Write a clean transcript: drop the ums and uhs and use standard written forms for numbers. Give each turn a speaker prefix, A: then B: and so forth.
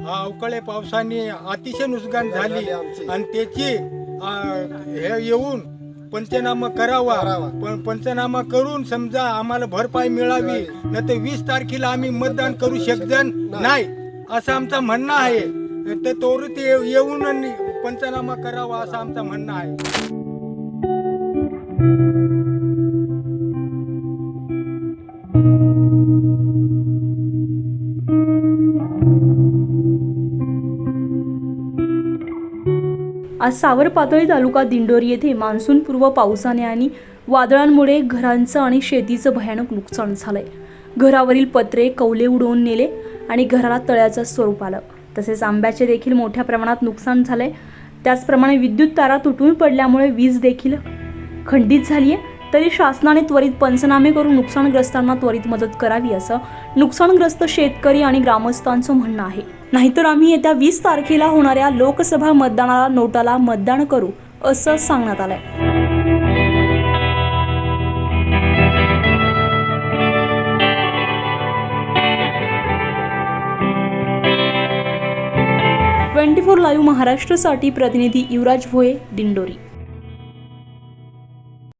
A: अवकाळी पावसाने अतिशय नुकसान झाली आणि त्याची हे येऊन पंचनामा करावा, पण पंचनामा करून समजा आम्हाला भरपाई मिळावी, नाही तर 20 तारखेला आम्ही मतदान करू शकजन नाही असं आमचं म्हणणं आहे. तर त्वरित येऊन आणि पंचनामा करावा असं आमचं म्हणणं आहे.
B: आज सावरपातळी तालुका दिंडोरी येथे मान्सूनपूर्व पावसाने आणि वादळांमुळे घरांचं आणि शेतीचं भयानक नुकसान झालंय. घरावरील पत्रे कौले उडवून नेले आणि घराला तळ्याचं स्वरूप आलं. तसेच आंब्याचे देखील मोठ्या प्रमाणात नुकसान झालंय. त्याचप्रमाणे विद्युत तारा तुटून पडल्यामुळे वीज देखील खंडित झाली आहे. तरी शासनाने त्वरित पंचनामे करून नुकसानग्रस्तांना त्वरित मदत करावी असं नुकसानग्रस्त शेतकरी आणि ग्रामस्थांचं म्हणणं आहे. नाहीतर आम्ही येत्या 20 तारखेला होणाऱ्या लोकसभा मतदानाला नोटाला मतदान करू असं सांगण्यात आलंय. 24 लाईव्ह महाराष्ट्रासाठी प्रतिनिधी युवराज भोये, दिंडोरी.